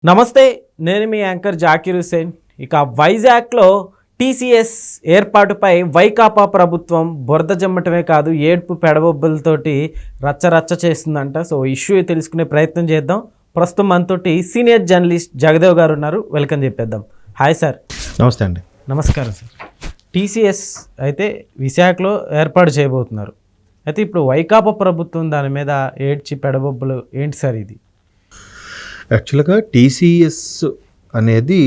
నమస్తే, నేను మీ యాంకర్ జాకీర్ హుసేన్. ఇక వైజాగ్లో టీసీఎస్ ఏర్పాటుపై వైకాపా ప్రభుత్వం బురద జమ్మటమే కాదు, ఏడ్పు పెడబొబ్బలతోటి రచ్చరచ్చ చేస్తుందంట. సో ఇష్యూ తెలుసుకునే ప్రయత్నం చేద్దాం. ప్రస్తుతం మనతోటి సీనియర్ జర్నలిస్ట్ జగదేవ్ గారు ఉన్నారు. వెల్కమ్ చెప్పేద్దాం. Hi sir. నమస్తే అండి. నమస్కారం సార్. టీసీఎస్ అయితే విశాఖలో ఏర్పాటు చేయబోతున్నారు. అయితే ఇప్పుడు వైకాపా ప్రభుత్వం దాని మీద ఏడ్చి పెడబొబ్బలు ఏంటి సార్ ఇది? యాక్చువల్గా టీసీఎస్ అనేది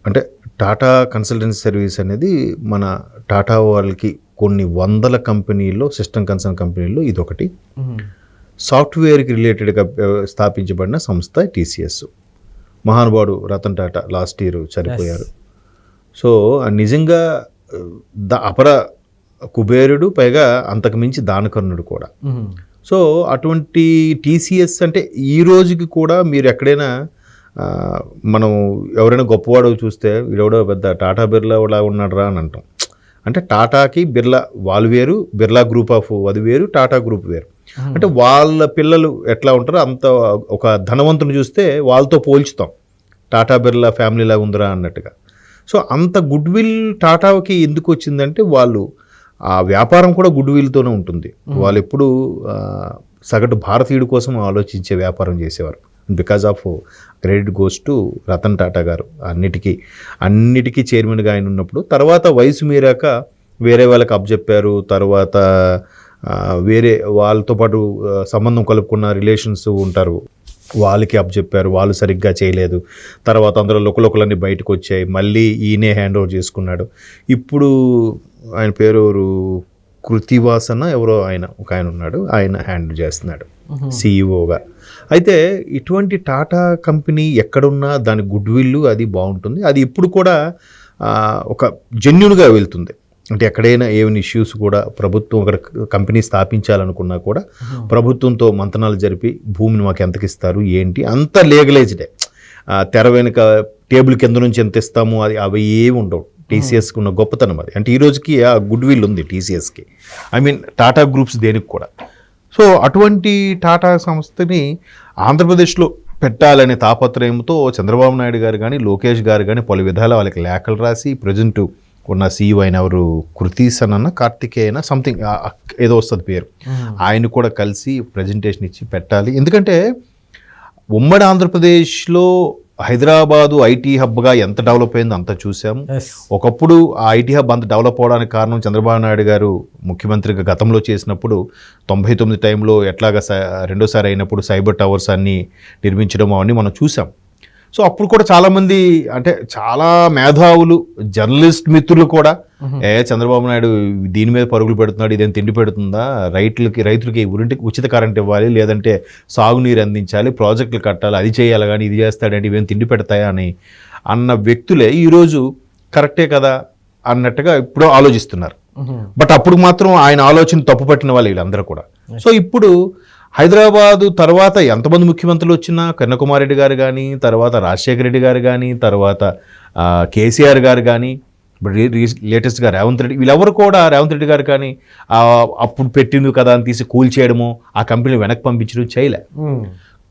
అంటే టాటా కన్సల్టెన్సీ సర్వీస్ అనేది మన టాటా వాళ్ళకి కొన్ని వందల కంపెనీల్లో, సిస్టమ్ కన్సర్న్ కంపెనీల్లో ఇదొకటి. సాఫ్ట్వేర్కి రిలేటెడ్గా స్థాపించబడిన సంస్థ టీసీఎస్. మహానుభావుడు రతన్ టాటా లాస్ట్ ఇయర్ చనిపోయారు. సో నిజంగా అపర కుబేరుడు, పైగా అంతకుమించి దానకర్ణుడు కూడా. సో అటువంటి టీసీఎస్ అంటే ఈ రోజుకి కూడా మీరు ఎక్కడైనా మనం ఎవరైనా గొప్పవాడు చూస్తే వీడెవడో పెద్ద టాటా బిర్లా ఇలా ఉన్నాడు రా అని అంటాం. అంటే టాటాకి బిర్లా వాళ్ళు వేరు, బిర్లా గ్రూప్ ఆఫ్ అది వేరు, టాటా గ్రూప్ వేరు. అంటే వాళ్ళ పిల్లలు ఎట్లా ఉంటారో అంత ఒక ధనవంతుని చూస్తే వాళ్ళతో పోల్చుతాం, టాటా బిర్లా ఫ్యామిలీలా ఉందిరా అన్నట్టుగా. సో అంత గుడ్ విల్ టాటాకి ఎందుకు వచ్చిందంటే వాళ్ళు ఆ వ్యాపారం కూడా గుడ్ విల్తోనే ఉంటుంది. వాళ్ళు ఎప్పుడు సగటు భారతీయుడి కోసం ఆలోచించే వ్యాపారం చేసేవారు. Because of credit goes to Ratan Tata గారు. అన్నిటికీ చైర్మన్గా ఆయన ఉన్నప్పుడు, తర్వాత వయసు మీరాక వేరే వాళ్ళకి అప్పచెప్పారు. తర్వాత వేరే వాళ్ళతో పాటు సంబంధం కలుపుకున్న రిలేషన్స్ ఉంటారు, వాళ్ళకి అప్పచెప్పారు. వాళ్ళు సరిగ్గా చేయలేదు. తర్వాత అందులో లుకలుకలన్నీ బయటకు వచ్చాయి. మళ్ళీ ఈయనే హ్యాండ్ ఓవర్ చేసుకున్నాడు. ఇప్పుడు ఆయన పేరు కృతివాసన ఎవరో ఒక ఆయన ఉన్నాడు, ఆయన హ్యాండిల్ చేస్తున్నాడు సీఈఓగా. అయితే ఇటువంటి టాటా కంపెనీ ఎక్కడున్నా దాని గుడ్ విల్ అది బాగుంటుంది. అది ఇప్పుడు కూడా ఒక జెన్యూన్గా వెళ్తుంది. అంటే ఎక్కడైనా ఏమైనా ఇష్యూస్ కూడా ప్రభుత్వం ఒక కంపెనీ స్థాపించాలనుకున్నా కూడా ప్రభుత్వంతో మంతనాలు జరిపి భూమిని మాకు ఎంతకి ఇస్తారు ఏంటి అంత లీగలైజ్డే. తెర వెనుక టేబుల్ కింద నుంచి ఎంత ఇస్తాము అవి ఏమి ఉండవు. టీసీఎస్కి ఉన్న గొప్పతనం అది. అంటే ఈ రోజుకి ఆ గుడ్ విల్ ఉంది టీసీఎస్కి, టాటా గ్రూప్స్ దేనికి కూడా. సో అటువంటి టాటా సంస్థని ఆంధ్రప్రదేశ్లో పెట్టాలనే తాపత్రయంతో చంద్రబాబు నాయుడు గారు కానీ, లోకేష్ గారు కానీ పలు విధాల వాళ్ళకి లేఖలు రాసి ప్రజెంట్ ఉన్న సీఈఓ అయిన ఎవరు కృతీసన్ అన్న కార్తికేయన సంథింగ్ ఏదో వస్తుంది పేరు, ఆయన కూడా కలిసి ప్రజెంటేషన్ ఇచ్చి పెట్టాలి. ఎందుకంటే ఉమ్మడి ఆంధ్రప్రదేశ్లో హైదరాబాదు ఐటీ హబ్గా ఎంత డెవలప్ అయిందో అంత చూసాము. ఒకప్పుడు ఆ ఐటీ హబ్ అంత డెవలప్ అవడానికి కారణం చంద్రబాబు నాయుడు గారు ముఖ్యమంత్రిగా గతంలో చేసినప్పుడు 99 టైంలో ఎట్లాగా రెండోసారి అయినప్పుడు సైబర్ టవర్స్ అన్నీ నిర్మించడం అవన్నీ మనం చూసాం. సో అప్పుడు కూడా చాలామంది, అంటే చాలా మేధావులు, జర్నలిస్ట్ మిత్రులు కూడా చంద్రబాబు నాయుడు దీని మీద పరుగులు పెడుతున్నాడు, ఇదేం తిండి పెడుతుందా, రైతులకి ఉచిత కరెంట్ ఇవ్వాలి, లేదంటే సాగునీరు అందించాలి, ప్రాజెక్టులు కట్టాలి, అది చేయాలి, కానీ ఇది చేస్తాడంటే ఇవేం తిండి పెడతాయా అని అన్న వ్యక్తులే ఈరోజు కరెక్టే కదా అన్నట్టుగా ఇప్పుడు ఆలోచిస్తున్నారు. బట్ అప్పుడు మాత్రం ఆయన ఆలోచన తప్పు పట్టిన వాళ్ళు వీళ్ళందరూ కూడా. సో ఇప్పుడు హైదరాబాదు తర్వాత ఎంతమంది ముఖ్యమంత్రులు వచ్చినా, కన్యాకుమారి రెడ్డి గారు కానీ, తర్వాత రాజశేఖర రెడ్డి గారు కానీ, తర్వాత కేసీఆర్ గారు కానీ, లేటెస్ట్గా రేవంత్ రెడ్డి, వీళ్ళెవరు కూడా రేవంత్ రెడ్డి గారు కానీ అప్పుడు పెట్టింది కదా అని తీసి కూల్ చేయడము, ఆ కంపెనీ వెనక్కి పంపించడం చేయలే.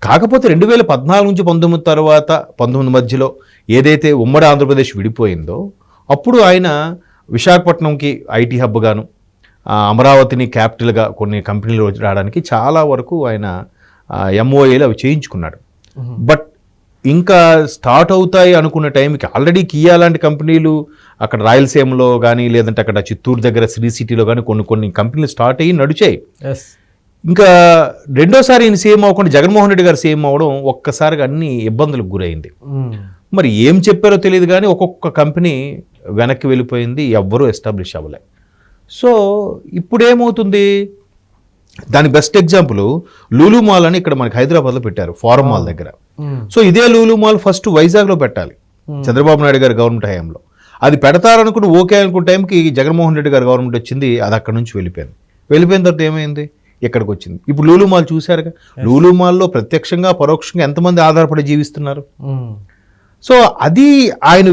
కాకపోతే 2014 నుంచి 19 తర్వాత 19 మధ్యలో ఏదైతే ఉమ్మడి ఆంధ్రప్రదేశ్ విడిపోయిందో అప్పుడు ఆయన విశాఖపట్నంకి ఐటీ హబ్ గాను, అమరావతిని క్యాపిటల్గా కొన్ని కంపెనీలు రావడానికి చాలా వరకు ఆయన ఎంఓఏలు అవి చేయించుకున్నాడు. బట్ ఇంకా స్టార్ట్ అవుతాయి అనుకున్న టైంకి ఆల్రెడీ కియా లాంటి కంపెనీలు అక్కడ రాయలసీమలో కానీ, లేదంటే అక్కడ చిత్తూరు దగ్గర శ్రీ సిటీలో కానీ కొన్ని కంపెనీలు స్టార్ట్ అయ్యి నడిచాయి. ఇంకా రెండోసారి ఈయన సీఎం అవ్వకుండా జగన్మోహన్ రెడ్డి గారు సీఎం అవ్వడం ఒక్కసారిగా అన్ని ఇబ్బందులకు గురైంది. మరి ఏం చెప్పారో తెలియదు కానీ ఒక్కొక్క కంపెనీ వెనక్కి వెళ్ళిపోయింది, ఎవ్వరూ ఎస్టాబ్లిష్ అవ్వలే. సో ఇప్పుడు ఏమవుతుంది, దాని బెస్ట్ ఎగ్జాంపుల్ లూలు మాల్ అని ఇక్కడ మనకి హైదరాబాద్లో పెట్టారు, ఫారం మాల్ దగ్గర. సో ఇదే లూలు మాల్ ఫస్ట్ వైజాగ్లో పెట్టాలి చంద్రబాబు నాయుడు గారి గవర్నమెంట్ హయాంలో. అది పెడతారనుకుని ఓకే అనుకున్న టైంకి జగన్మోహన్ రెడ్డి గారి గవర్నమెంట్ వచ్చింది, అది అక్కడ నుంచి వెళ్ళిపోయిన తర్వాత ఏమైంది, ఇక్కడికి వచ్చింది. ఇప్పుడు లూలు మాల్ చూశారుగా, లూలు మాల్లో ప్రత్యక్షంగా పరోక్షంగా ఎంతమంది ఆధారపడి జీవిస్తున్నారు. సో అది ఆయన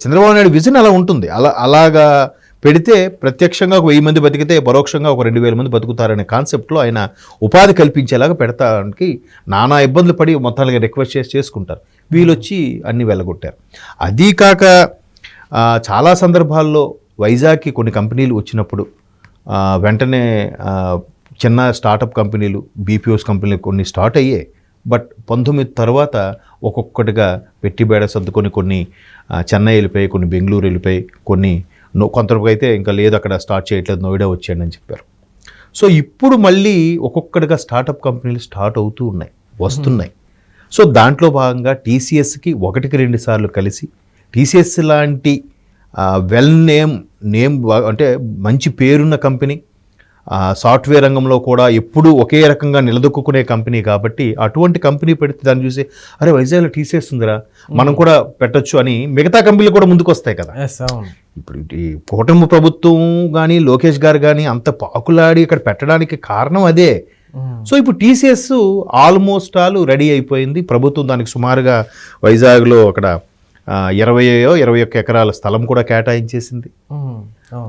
చంద్రబాబు నాయుడు విజన్ అలా ఉంటుంది. అలాగా పెడితే ప్రత్యక్షంగా ఒక 1000 మంది బతికితే పరోక్షంగా ఒక 2000 మంది బతుకుతారనే కాన్సెప్ట్లో ఆయన ఉపాధి కల్పించేలాగా పెడతానికి నానా ఇబ్బందులు పడి మొత్తానికి రిక్వెస్ట్ చేసుకుంటారు. వీళ్ళు వచ్చి అన్ని వెళ్ళగొట్టారు. అదీ కాక చాలా సందర్భాల్లో వైజాగ్కి కొన్ని కంపెనీలు వచ్చినప్పుడు వెంటనే చిన్న స్టార్టప్ కంపెనీలు, బీపీఓస్ కంపెనీలు కొన్ని స్టార్ట్ అయ్యాయి. బట్ 19 తర్వాత ఒక్కొక్కటిగా పెట్టిబేడ సర్దుకొని కొన్ని చెన్నై వెళ్ళిపోయి, కొన్ని బెంగళూరు వెళ్ళిపోయి, కొన్ని కొంతవరకు అయితే ఇంకా లేదు అక్కడ స్టార్ట్ చేయట్లేదు, నోయిడా వచ్చాడు అని చెప్పారు. సో ఇప్పుడు మళ్ళీ ఒక్కొక్కటిగా స్టార్టప్ కంపెనీలు స్టార్ట్ అవుతూ ఉన్నాయి, వస్తున్నాయి. సో దాంట్లో భాగంగా టీసీఎస్కి 1-2 సార్లు కలిసి టీసీఎస్ లాంటి వెల్ నేమ్ అంటే మంచి పేరున్న కంపెనీ, సాఫ్ట్వేర్ రంగంలో కూడా ఎప్పుడూ ఒకే రకంగా నిలదొక్కునే కంపెనీ కాబట్టి అటువంటి కంపెనీ పెడితే దాన్ని చూసి అరే వైజాగ్లో టీసీఎస్ ఉందిరా మనం కూడా పెట్టొచ్చు అని మిగతా కంపెనీలు కూడా ముందుకు వస్తాయి కదా. ఇప్పుడు ఈ కూటమి ప్రభుత్వం కానీ లోకేష్ గారు కానీ అంత పాకులాడి ఇక్కడ పెట్టడానికి కారణం అదే. సో ఇప్పుడు టీసీఎస్ ఆల్మోస్ట్ ఆల్ రెడీ అయిపోయింది. ప్రభుత్వం దానికి సుమారుగా వైజాగ్లో అక్కడ 21 ఎకరాల స్థలం కూడా కేటాయించేసింది.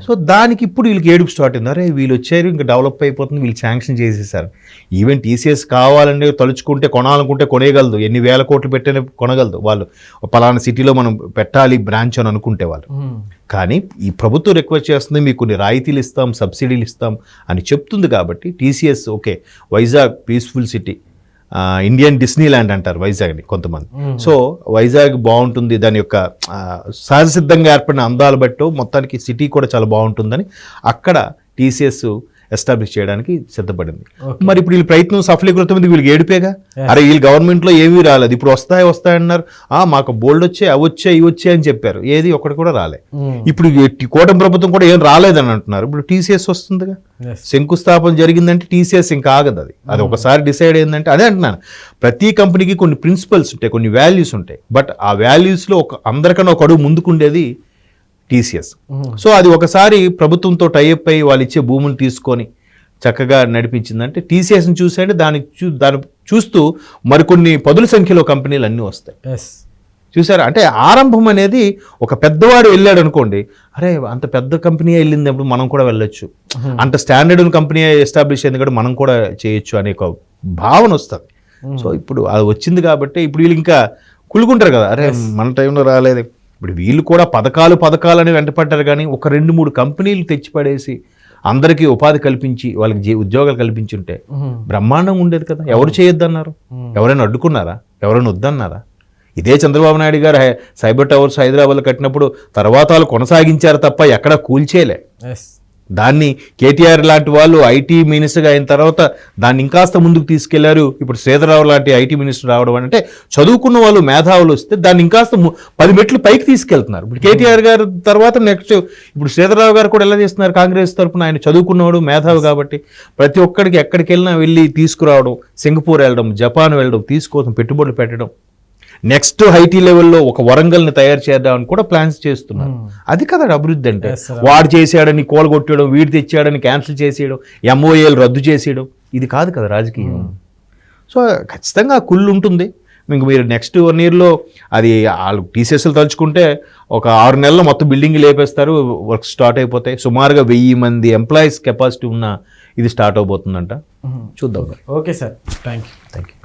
సో దానికి ఇప్పుడు వీళ్ళకి ఏడుపు స్టార్ట్ అయింది. అరే వీళ్ళు వచ్చారు, ఇంకా డెవలప్ అయిపోతుంది, వీళ్ళు శాంక్షన్ చేసేసారు. ఈవెన్ టీసీఎస్ కావాలంటే తలుచుకుంటే కొనాలనుకుంటే కొనేయగలదు, ఎన్ని వేల కోట్లు పెట్టినా కొనగలదు. వాళ్ళు పలానా సిటీలో మనం పెట్టాలి బ్రాంచ్ అని అనుకుంటే వాళ్ళు. కానీ ఈ ప్రభుత్వం రిక్వెస్ట్ చేస్తుంది, మీకు కొన్ని రాయితీలు ఇస్తాం, సబ్సిడీలు ఇస్తాం అని చెప్తుంది. కాబట్టి TCS okay, Vizag peaceful city, Indian Disney land అంటారు వైజాగ్ని కొంతమంది. సో వైజాగ్ బాగుంటుంది, దాని యొక్క సహజసిద్ధంగా ఏర్పడిన అందాలు బట్టి మొత్తానికి సిటీ కూడా చాలా బాగుంటుందని అక్కడ టీసీఎస్ ఎస్టాబ్లిష్ చేయడానికి సిద్ధపడింది. మరి ఇప్పుడు వీళ్ళ ప్రయత్నం సఫలీకృతమైంది, వీళ్ళకి ఏడిపేగా. అరే వీళ్ళు గవర్నమెంట్లో ఏమీ రాలేదు, ఇప్పుడు వస్తాయన్నారు, మాకు బోల్డ్ వచ్చాయి, అవి వచ్చాయి, ఇవి వచ్చాయి అని చెప్పారు, ఏది ఒకటి కూడా రాలే. ఇప్పుడు కూటమి ప్రభుత్వం కూడా ఏం రాలేదని అంటున్నారు. ఇప్పుడు టీసీఎస్ వస్తుందిగా, శంకుస్థాపన జరిగిందంటే టీసీఎస్ ఇంకా ఆగదు. అది ఒకసారి డిసైడ్ అయిందంటే అదే అంటున్నాను, ప్రతి కంపెనీకి కొన్ని ప్రిన్సిపల్స్ ఉంటాయి, కొన్ని వాల్యూస్ ఉంటాయి. బట్ ఆ వాల్యూస్లో అందరికన్నా ఒక అడుగు ముందుకుండేది టీసీఎస్. సో అది ఒకసారి ప్రభుత్వంతో టైఅప్ అయ్యి వాళ్ళు ఇచ్చే భూములు తీసుకొని చక్కగా నడిపించిందంటే టీసీఎస్ని చూసంటే దాన్ని చూస్తూ మరికొన్ని పదుల సంఖ్యలో కంపెనీలు అన్నీ వస్తాయి. చూసారా, అంటే ఆరంభం అనేది ఒక పెద్దవాడు వెళ్ళాడు అనుకోండి, అరే అంత పెద్ద కంపెనీ వెళ్ళింది అప్పుడు మనం కూడా వెళ్ళొచ్చు, అంత స్టాండర్డ్ కంపెనీ ఎస్టాబ్లిష్ అయింది కాబట్టి మనం కూడా చేయొచ్చు అనే ఒక భావన వస్తుంది. సో ఇప్పుడు అది వచ్చింది కాబట్టి ఇప్పుడు వీళ్ళు ఇంకా కులుకుంటారు కదా, అరే మన టైంలో రాలేదు. ఇప్పుడు వీళ్ళు కూడా పథకాలు అని వెంటపడ్డారు. కానీ ఒక 2-3 కంపెనీలు తెచ్చిపడేసి అందరికీ ఉపాధి కల్పించి వాళ్ళకి ఉద్యోగాలు కల్పించి ఉంటే బ్రహ్మాండంగా ఉండేది కదా. ఎవరు చేయొద్దన్నారు? ఎవరైనా అడ్డుకున్నారా? ఎవరైనా వద్దన్నారా? ఇదే చంద్రబాబు నాయుడు గారు సైబర్ టవర్స్ హైదరాబాద్లో కట్టినప్పుడు తర్వాత వాళ్ళు కొనసాగించారు తప్ప ఎక్కడా కూల్చేయలే. దాన్ని కేటీఆర్ లాంటి వాళ్ళు ఐటీ మినిస్టర్గా అయిన తర్వాత దాన్ని ఇంకాస్త ముందుకు తీసుకెళ్లారు. ఇప్పుడు శ్రీధరరావు లాంటి ఐటీ మినిస్టర్ రావడం అంటే చదువుకున్న వాళ్ళు మేధావులు వస్తే దాన్ని ఇంకాస్త 10 మెట్లు పైకి తీసుకెళ్తున్నారు. ఇప్పుడు కేటీఆర్ గారు తర్వాత నెక్స్ట్ ఇప్పుడు శ్రీధరరావు గారు కూడా ఎలా చేస్తున్నారు, కాంగ్రెస్ తరఫున ఆయన చదువుకున్నవాడు మేధావి కాబట్టి ప్రతి ఒక్కడికి ఎక్కడికి వెళ్ళినా వెళ్ళి తీసుకురావడం, సింగపూర్ వెళ్ళడం, జపాన్ వెళ్ళడం, తీసుకోవడం, పెట్టుబడులు పెట్టడం, నెక్స్ట్ ఐటీ లెవెల్లో ఒక వరంగల్ని తయారు చేద్దామని కూడా ప్లాన్స్ చేస్తున్నారు. అది కదా అభివృద్ధి అంటే. వాడు చేసాడని కోలగొట్టడం, వీడు తెచ్చాడని క్యాన్సిల్ చేసేయడం, ఎంఓఏలు రద్దు చేసేయడం, ఇది కాదు కదా రాజకీయం. సో ఖచ్చితంగా కుళ్ళు ఉంటుంది. ఇంక మీరు నెక్స్ట్ 1 yearలో అది వాళ్ళు టీసీఎస్లు తలుచుకుంటే ఒక 6 నెలల్లో మొత్తం బిల్డింగ్ లేపేస్తారు, వర్క్ స్టార్ట్ అయిపోతాయి. సుమారుగా 1000 మంది ఎంప్లాయీస్ కెపాసిటీ ఉన్న ఇది స్టార్ట్ అవబోతుందంట. చూద్దాం. Okay sir, thank you.